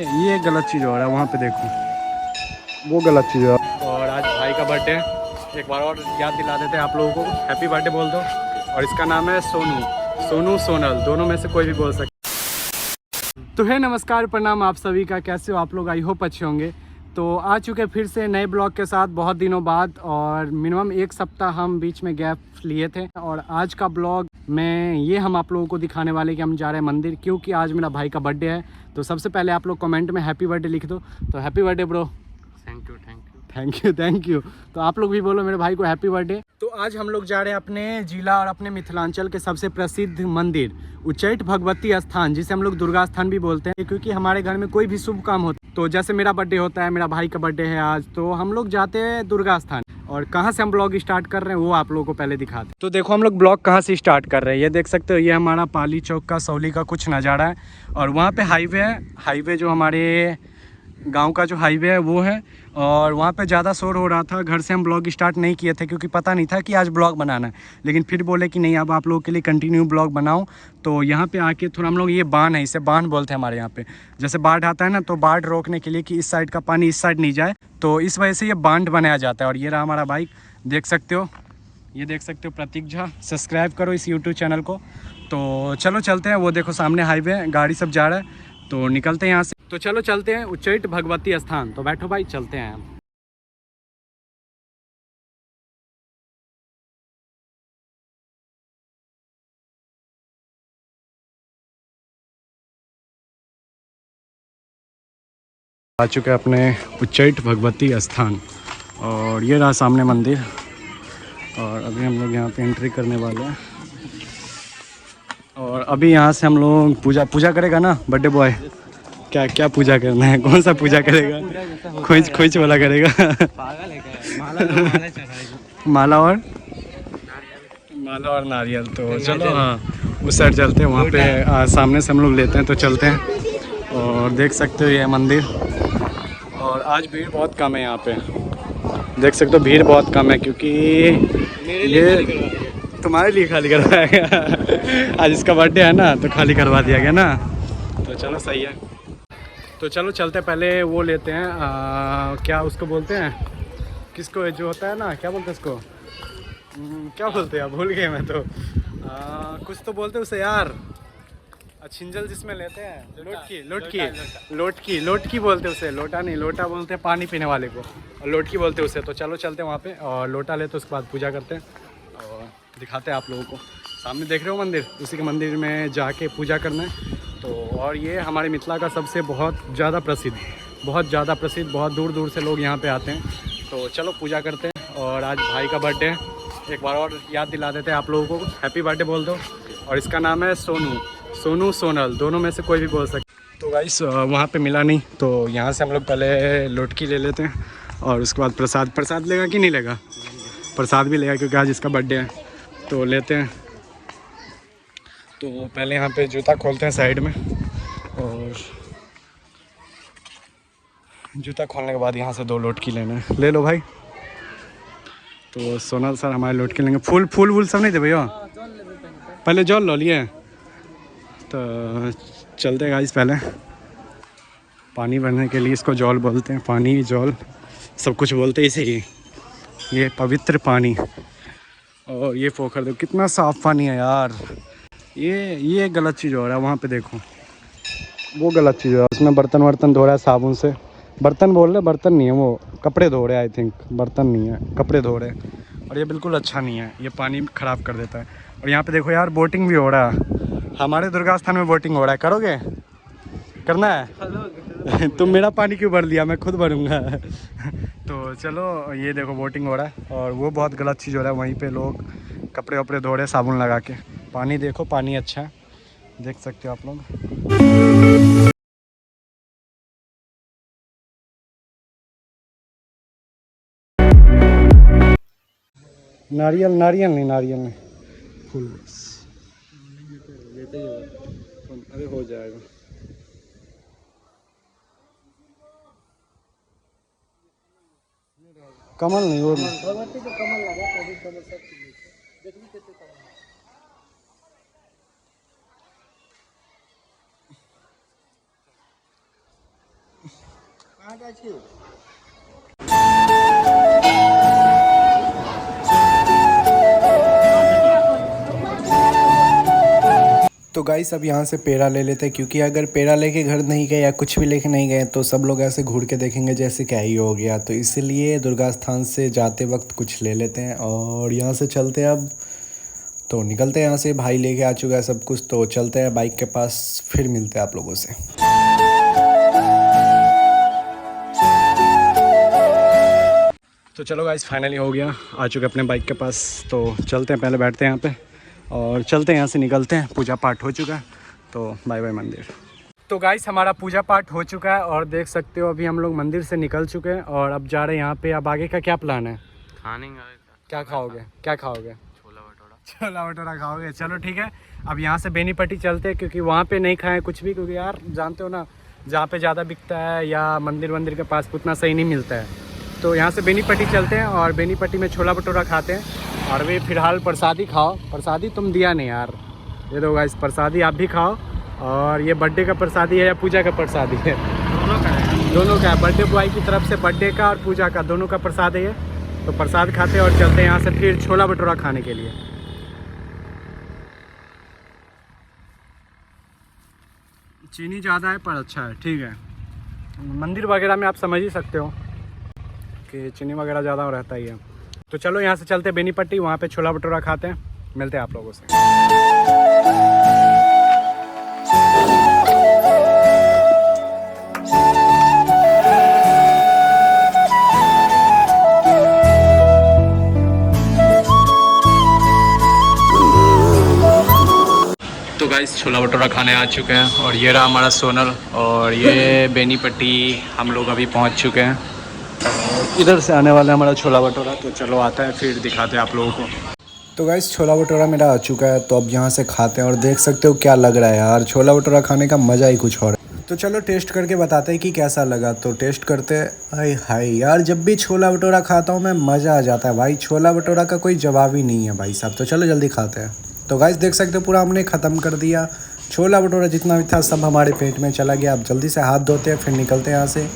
ये गलत चीज़ हो रहा है, वहाँ पे देखो वो गलत चीज़ हो रहा है। और आज भाई का बर्थडे, एक बार और याद दिला देते हैं आप लोगों को, हैप्पी बर्थडे बोल दो। और इसका नाम है सोनू, सोनू सोनल, दोनों में से कोई भी बोल सकते। तो है, नमस्कार प्रणाम आप सभी का, कैसे हो आप लोग? आई होप अच्छे होंगे। तो आ चुके फिर से नए ब्लॉग के साथ बहुत दिनों बाद, और मिनिमम एक सप्ताह हम बीच में गैप लिए थे। और आज का ब्लॉग में ये हम आप लोगों को दिखाने वाले कि हम जा रहे हैं मंदिर, क्योंकि आज मेरा भाई का बर्थडे है। तो सबसे पहले आप लोग कमेंट में हैप्पी बर्थडे लिख दो। तो happy birthday bro. Thank you thank you thank you. तो आप लोग भी बोलो मेरे भाई को हैप्पी बर्थडे। तो आज हम लोग जा रहे हैं अपने जिला और अपने मिथिलांचल के सबसे प्रसिद्ध मंदिर उच्चैठ भगवती स्थान, जिसे हम लोग दुर्गा स्थान भी बोलते हैं, क्योंकि हमारे घर में कोई भी शुभ काम होता है, तो जैसे मेरा बर्थडे होता है, मेरा भाई का बर्थडे है आज, तो हम लोग जाते हैं दुर्गा स्थान। और कहाँ से हम ब्लॉग स्टार्ट कर रहे हैं वो आप लोगों को पहले दिखाते हैं। तो देखो हम लोग ब्लॉग कहाँ से स्टार्ट कर रहे हैं, ये देख सकते हो, ये हमारा पाली चौक का सौली का कुछ नज़ारा है। और वहाँ पे हाईवे है, हाईवे जो हमारे गांव का जो हाईवे है वो है। और वहाँ पे ज़्यादा शोर हो रहा था, घर से हम ब्लॉग स्टार्ट नहीं किए थे, क्योंकि पता नहीं था कि आज ब्लॉग बनाना है। लेकिन फिर बोले कि नहीं, अब आप लोगों के लिए कंटिन्यू ब्लॉग बनाओ। तो यहाँ पे आके थोड़ा हम लोग, ये बांध है, इसे बांध बोलते हैं हमारे यहाँ पे। जैसे बाढ़ आता है ना, तो बाढ़ रोकने के लिए कि इस साइड का पानी इस साइड नहीं जाए, तो इस वजह से ये बांध बनाया जाता है। और ये रहा हमारा बाइक, देख सकते हो, ये देख सकते हो प्रतीक झा। सब्सक्राइब करो इस यूट्यूब चैनल को। तो चलो चलते हैं, वो देखो सामने हाईवे, गाड़ी सब जा रहा है, तो निकलते हैं यहाँ से। तो चलो चलते हैं उच्चैठ भगवती स्थान। तो बैठो भाई, चलते हैं हम। आ चुके हैं अपने उच्चैठ भगवती स्थान, और ये रहा सामने मंदिर। और अभी हम लोग यहाँ पे एंट्री करने वाले हैं। और अभी यहाँ से हम लोग पूजा करेगा ना बर्थडे बॉय। क्या क्या पूजा करना है, कौन सा पूजा करेगा? खोज खोज वाला करेगा। पागल है क्या? माला और माला और नारियल। तो चलो हाँ, उस साइड चलते हैं, वहाँ पे सामने से हम लोग लेते हैं, तो चलते हैं। और देख सकते हो ये मंदिर, और आज भीड़ बहुत कम है यहाँ पे, देख सकते हो भीड़ बहुत कम है, क्योंकि ये तुम्हारे लिए खाली करवाया गया। आज इसका बर्थडे है ना, तो खाली करवा दिया गया ना। तो चलो सही है। तो चलो चलते, पहले वो लेते हैं, क्या उसको बोलते हैं, किसको जो होता है ना, क्या बोलते हैं उसको, क्या बोलते हैं, भूल गए मैं तो। कुछ तो बोलते हैं उसे यार, छिंजल जिसमें लेते हैं, लोटकी बोलते हैं उसे। लोटा नहीं, लोटा बोलते हैं पानी पीने वाले को, और लोटकी बोलते हैं उसे। तो चलो चलते हैं वहाँ पे, और लोटा लेते उसके बाद पूजा करते हैं, और दिखाते हैं आप लोगों को। सामने देख रहे हो मंदिर, उसी के मंदिर में जाके पूजा करना है। तो और ये हमारे मिथिला का सबसे बहुत ज़्यादा प्रसिद्ध, बहुत दूर दूर से लोग यहाँ पर आते हैं। तो चलो पूजा करते हैं। और आज भाई का बर्थडे है, एक बार और याद दिला देते हैं आप लोगों को, हैप्पी बर्थडे बोल दो। और इसका नाम है सोनू, सोनू सोनल, दोनों में से कोई भी बोल सकते। तो गाइस वहाँ पे मिला नहीं, तो यहाँ से हम लोग पहले लोटकी ले लेते हैं, और उसके बाद प्रसाद लेगा कि नहीं लेगा? प्रसाद भी लेगा, क्योंकि आज इसका बर्थडे है, तो लेते हैं। तो पहले यहाँ पे जूता खोलते हैं साइड में, और जूता खोलने के बाद यहाँ से 2 लोटकी लेना है। ले लो भाई। तो सोनल सर हमारे लोटकी लेंगे। फूल वूल सब नहीं दे भैया, पहले जल लो लिए। तो चलते हैं गाइस, पहले पानी भरने के लिए, इसको जल बोलते हैं, पानी जल सब कुछ बोलते हैं इसे ही। ये पवित्र पानी, और ये पोखर देखो कितना साफ पानी है यार। ये गलत चीज़ हो रहा है, वहाँ पे देखो वो गलत चीज़ हो रहा है। उसमें बर्तन धो रहा है साबुन से, बर्तन बोल रहे, बर्तन नहीं है वो, कपड़े धो रहे हैं। आई थिंक बर्तन नहीं है, कपड़े धो रहे हैं। और ये बिल्कुल अच्छा नहीं है, ये पानी ख़राब कर देता है। और यहाँ पे देखो यार, बोटिंग भी हो रहा है, हमारे दुर्गा स्थान में बोटिंग हो रहा है। करोगे? करना है? तुम मेरा पानी क्यों भर लिया, मैं खुद भरूंगा। तो चलो, ये देखो बोटिंग हो रहा है, और वो बहुत गलत चीज़ हो रहा है। वहीं पे लोग कपड़े वपड़े धो रहे हैं साबुन लगा के। पानी देखो, पानी अच्छा है, देख सकते हो आप लोग। नारियल नहीं, फूल बस। अरे हो जाएगा। कमल नहीं, वो भगवती को कमल लगा, कमल सब देख ली कैसे कमल। तो गाइस अब यहाँ से पेड़ा ले लेते हैं, क्योंकि अगर पेड़ा लेके घर नहीं गए या कुछ भी लेके नहीं गए तो सब लोग ऐसे घूर के देखेंगे जैसे क्या ही हो गया। तो इसीलिए दुर्गा स्थान से जाते वक्त कुछ ले लेते हैं और यहाँ से चलते हैं। अब तो निकलते हैं यहाँ से, भाई लेके आ चुका है सब कुछ, तो चलते हैं बाइक के पास, फिर मिलते हैं आप लोगों से। तो चलो गाइस फाइनली हो गया, आ चुके अपने बाइक के पास, तो चलते हैं, पहले बैठते हैं यहाँ पे और चलते हैं, यहाँ से निकलते हैं। पूजा पाठ हो चुका है, तो बाय बाय मंदिर। तो गाइस हमारा पूजा पाठ हो चुका है और देख सकते हो अभी हम लोग मंदिर से निकल चुके हैं और अब जा रहे हैं यहाँ पे। अब आगे का क्या प्लान है? खाने का क्या खाओगे? क्या खाओगे? छोला भटूरा। छोला भटूरा खाओगे? चलो ठीक है, अब यहाँ से बेनीपट्टी चलते हैं, क्योंकि वहाँ पे नहीं खाएं कुछ भी, क्योंकि यार जानते हो ना जहाँ पे ज़्यादा बिकता है या मंदिर के पास उतना सही नहीं मिलता है। तो यहाँ से बेनीपट्टी चलते हैं और बेनीपट्टी में छोला भटूरा खाते हैं। और वे फिलहाल प्रसादी खाओ। प्रसादी तुम दिया नहीं यार, ये दो गाइस प्रसादी आप भी खाओ। और ये बर्थडे का प्रसादी है या पूजा का प्रसादी है? दोनों का है, बर्थडे बॉय की तरफ से बर्थडे का और पूजा का दोनों का प्रसाद है ये। तो प्रसाद खाते हैं और चलते हैं यहाँ से फिर छोला भटूरा खाने के लिए। चीनी ज़्यादा है पर अच्छा है, ठीक है। मंदिर वगैरह में आप समझ ही सकते हो कि चीनी वगैरह ज़्यादा रहता ही है। तो चलो यहाँ से चलते हैं बेनीपट्टी, वहाँ पे छोला भटूरा खाते हैं, मिलते हैं आप लोगों से। तो गाइस छोला भटूरा खाने आ चुके हैं और ये रहा हमारा सोनल और ये बेनीपट्टी हम लोग अभी पहुँच चुके हैं। इधर से आने वाला है हमारा छोला भटूरा, तो चलो आता है फिर दिखाते हैं आप लोगों को। तो गाइस छोला भटूरा मेरा आ चुका है, तो अब यहाँ से खाते हैं और देख सकते हो क्या लग रहा है यार। छोला भटूरा खाने का मज़ा ही कुछ और है। तो चलो टेस्ट करके बताते हैं कि कैसा लगा। तो टेस्ट करते हैं। हाय हाय यार, जब भी छोला भटूरा खाता हूँ मैं मज़ा आ जाता है भाई। छोला भटूरा का कोई जवाब ही नहीं है भाई साहब। तो चलो जल्दी खाते हैं। तो गाइस देख सकते हो पूरा हमने ख़त्म कर दिया छोला भटूरा, जितना भी था सब हमारे पेट में चला गया। अब जल्दी से हाथ धोते हैं फिर निकलते हैं यहाँ से।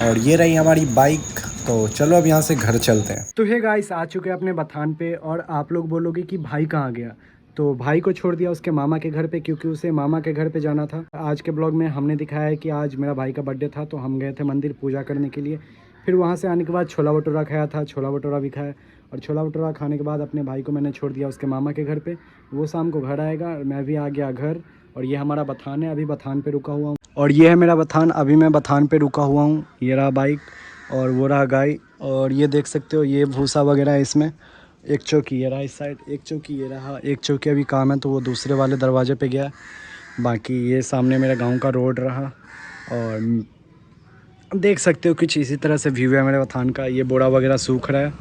और ये रही हमारी बाइक, तो चलो अब यहाँ से घर चलते हैं। तो हे गाइस आ चुके हैं अपने बथान पे और आप लोग बोलोगे कि भाई कहाँ गया? तो भाई को छोड़ दिया उसके मामा के घर पे, क्योंकि उसे मामा के घर पे जाना था। आज के ब्लॉग में हमने दिखाया है कि आज मेरा भाई का बर्थडे था, तो हम गए थे मंदिर पूजा करने के लिए। फिर वहाँ से आने के बाद छोला भटूरा खाया था, छोला भटूरा भी खाया और छोला भटूरा खाने के बाद अपने भाई को मैंने छोड़ दिया उसके मामा के घर पे। वो शाम को घर आएगा, मैं भी आ गया घर। और ये हमारा बथान है, अभी बथान पे रुका हुआ हूँ। और ये है मेरा बथान, अभी मैं बथान पे रुका हुआ हूँ। ये रहा बाइक और वो रहा गाय। और ये देख सकते हो ये भूसा वगैरह है इसमें। एक चौकी ये रहा इस साइड, एक चौकी ये रहा, एक चौकी अभी काम है तो वो दूसरे वाले दरवाजे पे गया। बाकी ये सामने मेरा गांव का रोड रहा और देख सकते हो कुछ इसी तरह से व्यू है मेरे बथान का। ये बोरा वगैरह सूख रहा है,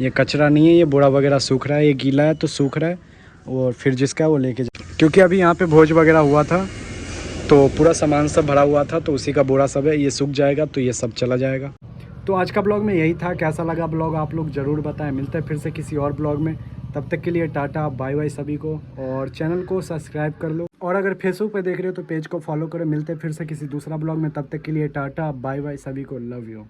ये कचरा नहीं है, ये बोरा वगैरह सूख रहा है। ये गीला है तो सूख रहा है और फिर जिसका वो लेके जा, क्योंकि अभी यहाँ पे भोज वगैरह हुआ था तो पूरा सामान सब भरा हुआ था, तो उसी का बोरा सब है। ये सूख जाएगा तो ये सब चला जाएगा। तो आज का ब्लॉग में यही था। कैसा लगा ब्लॉग आप लोग ज़रूर बताएं। मिलते हैं फिर से किसी और ब्लॉग में, तब तक के लिए टाटा बाय बाय सभी को। और चैनल को सब्सक्राइब कर लो और अगर फेसबुक पे देख रहे हो तो पेज को फॉलो करो। मिलते हैं फिर से किसी दूसरा ब्लॉग में, तब तक के लिए टाटा बाय बाय सभी को, लव यू।